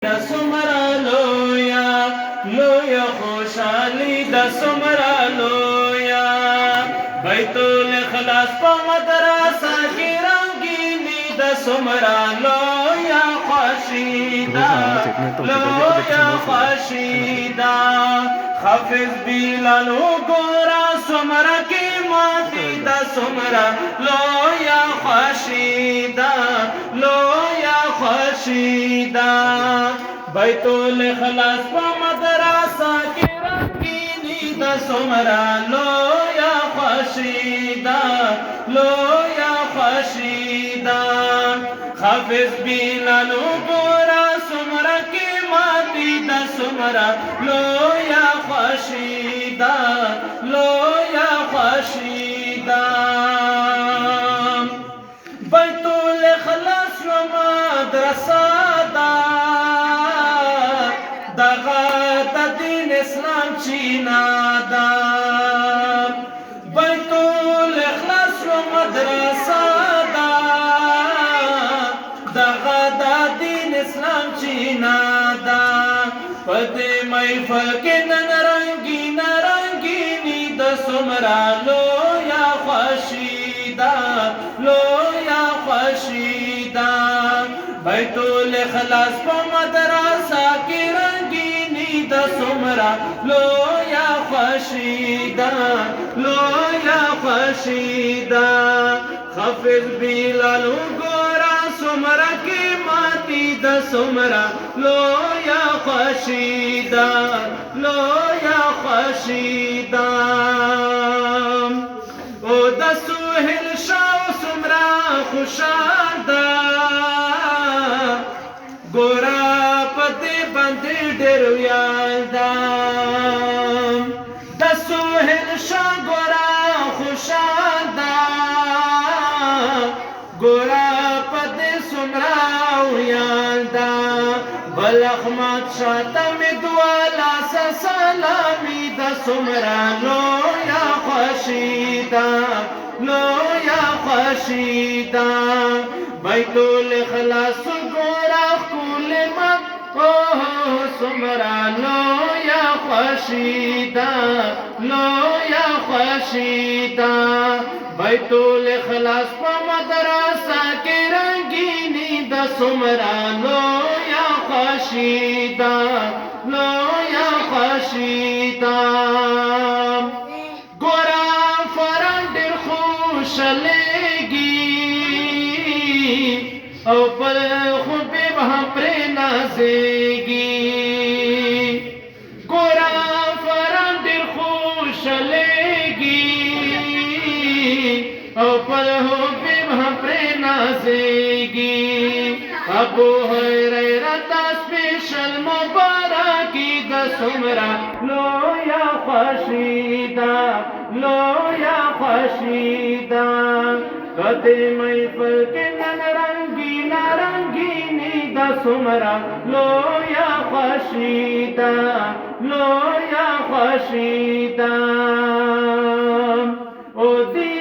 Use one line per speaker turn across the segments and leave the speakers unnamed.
د سمرا لویا لویا خوشحالی د سمرا لویا بیت الاخلاص په مدرسه کې رنگینی د سمرا لویا خوشیدا لویا خوشیدا حافظ بلال ګورا سمرا کې ماتي د سمرا لویا خوشیدا لویا خوشیدا بیت الاخلاص په مدرسه کې رنگینی د سمرا لویا خوشیدا لویا خوشیدا حافظ بلال ګورا سمرا کې ماتي د سمرا لویا خوشیدا لویا خوشیدا بیت الاخلاص و مدرسه اسلام چینا دا بیت الاخلاص و مدرسه دا دغه د دین اسلام چینا دا پدې محفل کې نن رنگینی د سمرا لویا خوشیدا لویا خوشیدا بیت الاخلاص په مدرسه کې رنگینی د سمرا لویا خوشیدا لویا خوشیدا حافظ بلال ګورا سمرا کې ماتي د سمرا لویا خوشیدا لویا خوشیدا او د سهیل شاه سمرا خوشادا ګورا پته باندې ډېر یادا د سهیل شاه ګورا خوشادا ګورا پته سمرا یادا بل احمد شاه می دوالا سلامی د سمرا لویا خوشیدا لویا خوشیدا بیت الاخلاص ګورا کول مت او سمرا لویا خوشیدا لویا خوشیدا بیت الاخلاص په مدرسه کې رنگینی د سمرا لویا خوشیدا لویا خوشیدا ګورا فرند خوشلېږي او پر خود به هم پر نازېږي ګورا فرند خوشلېږي او پر خود به هم پر نازېږي ابو هريره سپیشل مبارکی د سمرا لویا خوشیدا لویا خوشیدا کدی محفل کې نن رنگینی د سمرا لویا خوشیدا لویا خوشیدا او دې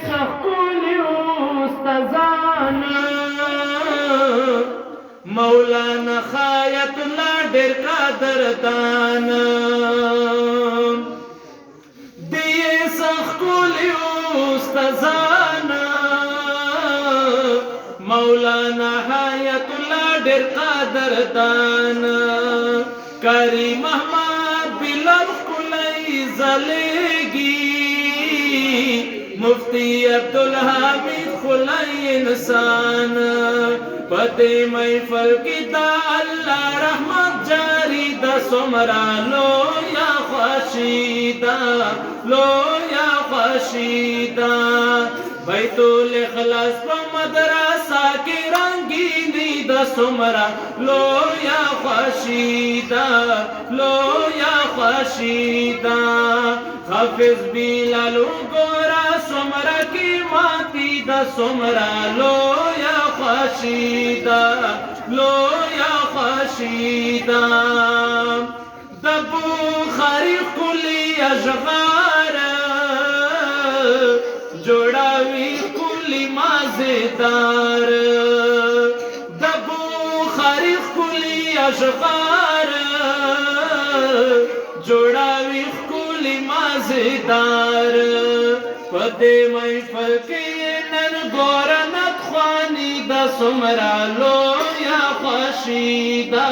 سخولی استادان مولانا خایت الله ډېر قدردان دې سخولی استادان مولانا حیات الله ډېر قدردان کریم احمد بلال کلی زلیگی مفتی عبدالحمید خلی انسان پدې محفل کې دا الله رحمت جاری د سمرا لویا خوشیدا لویا خوشیدا بیت الاخلاص په مدرسه کې رنگینی د سمرا لویا خوشیدا لویا خوشیدا حافظ بلال ګورا سمرا کې ماتي د سمرا لویا خوشیدا لویا خوشیدا د بخاری کلی اشغار جوړاوي کلی مازیدار د بخاری کلی اشغار جوړاوي ښکلي مازیدار پدې محفل کې نن ګوره ندخواني دا څومره لویه خوښي ده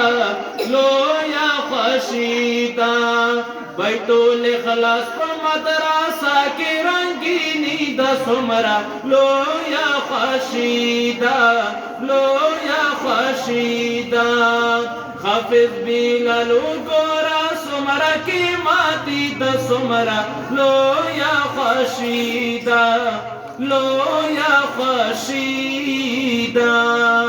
لویه خوښي ده بیتول خلاص په مدرسه کې رنګیني ده څومره لویه خوښي ده لویه خوښي ده حافظ بلال وګوره څومره قیمتي ده څومره لویه خوښي ده لویه خوښي ده